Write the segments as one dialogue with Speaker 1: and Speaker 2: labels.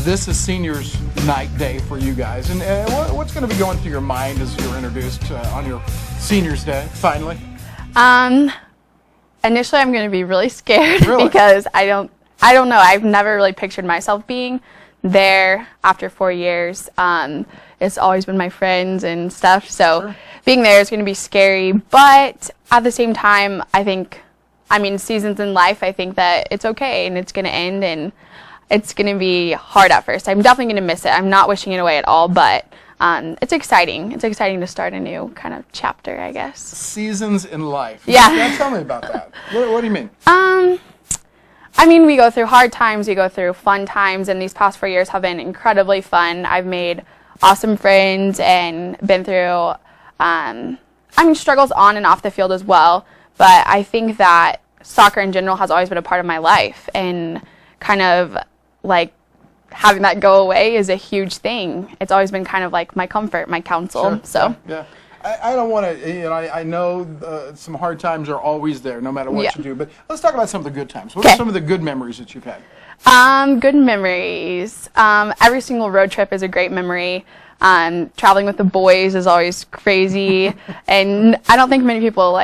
Speaker 1: This is seniors night day for you guys, and what's going to be going through your mind as you're introduced on your seniors day, finally?
Speaker 2: Initially I'm going to be really scared.
Speaker 1: Really?
Speaker 2: Because I don't know, I've never really pictured myself being there after 4 years. It's always been my friends and stuff, so
Speaker 1: Sure.
Speaker 2: Being there is going to be scary, but at the same time, seasons in life, I think that it's okay and it's going to end, and it's going to be hard at first. I'm definitely going to miss it. I'm not wishing it away at all, but it's exciting. It's exciting to start a new kind of chapter, I guess.
Speaker 1: Seasons in life.
Speaker 2: Yeah.
Speaker 1: Tell me about that. What do you mean?
Speaker 2: We go through hard times, we go through fun times, and these past 4 years have been incredibly fun. I've made awesome friends and been through, struggles on and off the field as well, but I think that soccer in general has always been a part of my life, and kind of like having that go away is a huge thing. It's always been kind of like my comfort, my counsel.
Speaker 1: Sure.
Speaker 2: So
Speaker 1: yeah. I don't want to, I know some hard times are always there, no matter what you do, but let's talk about some of the good times. What are some of the good memories that you've had?
Speaker 2: Good memories. Every single road trip is a great memory. Traveling with the boys is always crazy, and I don't think many people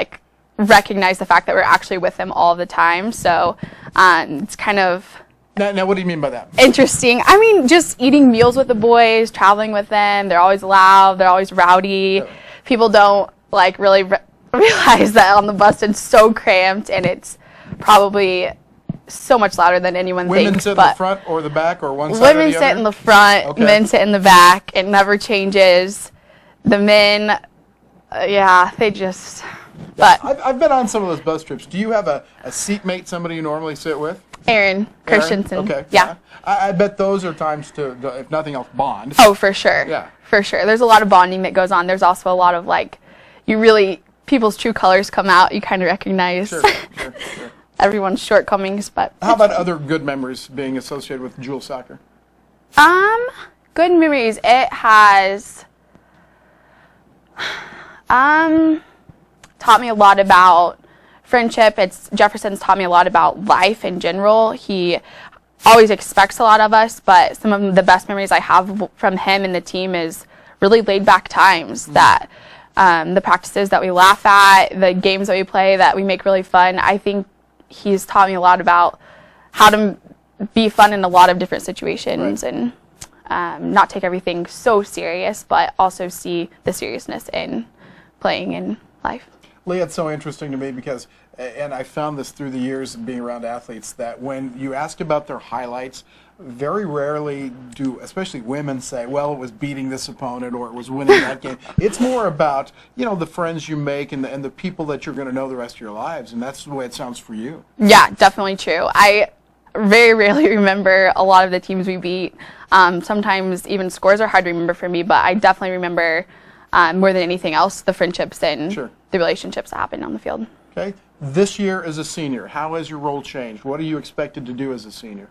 Speaker 2: recognize the fact that we're actually with them all the time. So it's kind of
Speaker 1: Now, what do you mean by that?
Speaker 2: interesting. Just eating meals with the boys, traveling with them. They're always loud. They're always rowdy.
Speaker 1: Yeah.
Speaker 2: People don't really realize that on the bus it's so cramped, and it's probably so much louder than anyone
Speaker 1: Women
Speaker 2: thinks.
Speaker 1: sit in the front or the back or one side or the
Speaker 2: Women
Speaker 1: other?
Speaker 2: sit in the front,
Speaker 1: Okay.
Speaker 2: men sit in the back. It never changes. The men, they just. But
Speaker 1: I've been on some of those bus trips. Do you have a seatmate, somebody you normally sit with?
Speaker 2: Aaron Christensen.
Speaker 1: Okay.
Speaker 2: Yeah.
Speaker 1: I bet those are times to, if nothing else, bond.
Speaker 2: Oh, for sure.
Speaker 1: Yeah.
Speaker 2: For sure. There's a lot of bonding that goes on. There's also a lot of people's true colors come out. You kind of recognize
Speaker 1: Sure.
Speaker 2: everyone's shortcomings. But
Speaker 1: How about other good memories being associated with Jewell soccer?
Speaker 2: good memories. It has taught me a lot about friendship. Jefferson's taught me a lot about life in general. He always expects a lot of us, but some of the best memories I have from him and the team is really laid back times that the practices that we laugh at, the games that we play that we make really fun. I think he's taught me a lot about how to be fun in a lot of different situations, and not take everything so serious, but also see the seriousness in playing in life.
Speaker 1: Leah, it's so interesting to me because, and I found this through the years of being around athletes, that when you ask about their highlights, very rarely do, especially women, say, well, it was beating this opponent or it was winning that game. It's more about, the friends you make and the people that you're going to know the rest of your lives, and that's the way it sounds for you.
Speaker 2: Yeah, definitely true. I very rarely remember a lot of the teams we beat. Sometimes even scores are hard to remember for me, but I definitely remember more than anything else the friendships and the relationships that happen on the field.
Speaker 1: Okay. This year as a senior, how has your role changed? What are you expected to do as a senior?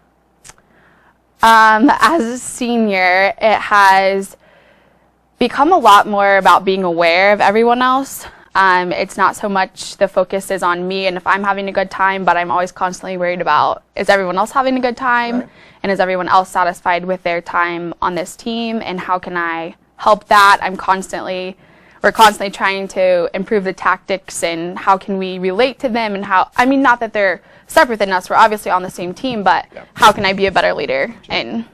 Speaker 2: As a senior, it has become a lot more about being aware of everyone else. It's not so much the focus is on me and if I'm having a good time, but I'm always constantly worried about, is everyone else having a good time?
Speaker 1: Right.
Speaker 2: And is everyone else satisfied with their time on this team? And how can I help that? We're constantly trying to improve the tactics and how can we relate to them, and not that they're separate than us, we're obviously on the same team, but how can I be a better leader? And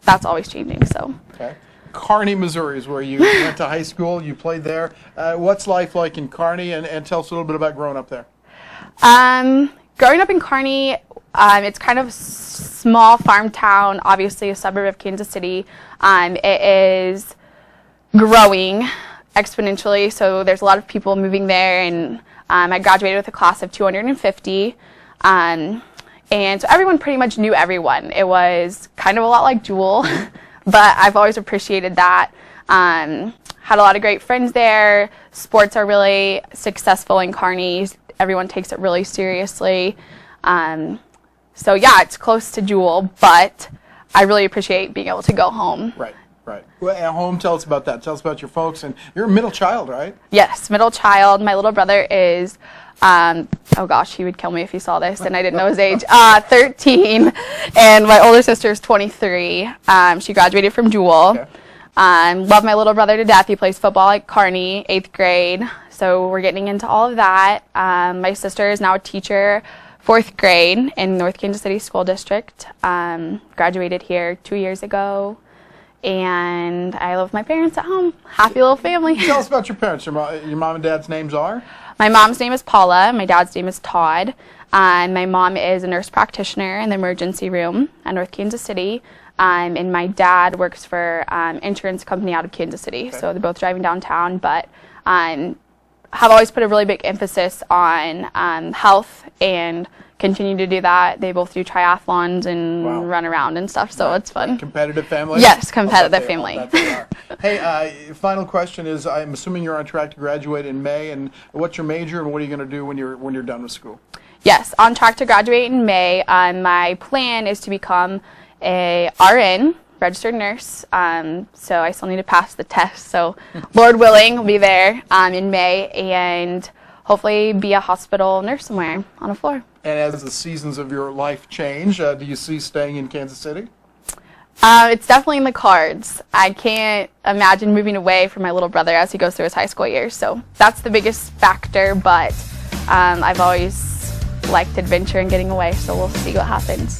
Speaker 2: that's always changing, so.
Speaker 1: Okay. Kearney, Missouri is where you went to high school, you played there. What's life like in Kearney, and tell us a little bit about growing up there.
Speaker 2: Growing up in Kearney, it's kind of small farm town, obviously a suburb of Kansas City. It is growing exponentially, so there's a lot of people moving there, and I graduated with a class of 250, and so everyone pretty much knew everyone. It was kind of a lot like Jewell, but I've always appreciated that. Had a lot of great friends there. Sports are really successful in Kearney. Everyone takes it really seriously. So yeah, it's close to Jewell, but I really appreciate being able to go home
Speaker 1: Right. Well, at home, tell us about that. Tell us about your folks. And you're a middle child, right?
Speaker 2: Yes, middle child. My little brother is, oh gosh, he would kill me if he saw this, and I didn't know his age, 13. And my older sister is 23. She graduated from Jewell.
Speaker 1: Okay.
Speaker 2: Love my little brother to death. He plays football at Kearney, 8th grade. So we're getting into all of that. My sister is now a teacher, 4th grade in North Kansas City School District. Graduated here 2 years ago. And I love my parents at home. Happy little family.
Speaker 1: Tell us about your parents. Your mom and dad's names are?
Speaker 2: My mom's name is Paula. My dad's name is Todd. My mom is a nurse practitioner in the emergency room at North Kansas City. And my dad works for an insurance company out of Kansas City.
Speaker 1: Okay.
Speaker 2: So they're both driving downtown, but have always put a really big emphasis on health and continue to do that. They both do triathlons and
Speaker 1: Wow.
Speaker 2: run around and stuff, so it's fun.
Speaker 1: Competitive family?
Speaker 2: Yes, competitive family.
Speaker 1: I'll bet they are. Hey, final question is, I'm assuming you're on track to graduate in May, and what's your major, and what are you going to do when you're done with school?
Speaker 2: Yes, on track to graduate in May. My plan is to become a RN, registered nurse. So I still need to pass the test. So Lord willing, we'll be there in May and hopefully be a hospital nurse somewhere on a floor.
Speaker 1: And as the seasons of your life change, do you see staying in Kansas City?
Speaker 2: It's definitely in the cards. I can't imagine moving away from my little brother as he goes through his high school years. So that's the biggest factor, but I've always liked adventure and getting away, so we'll see what happens.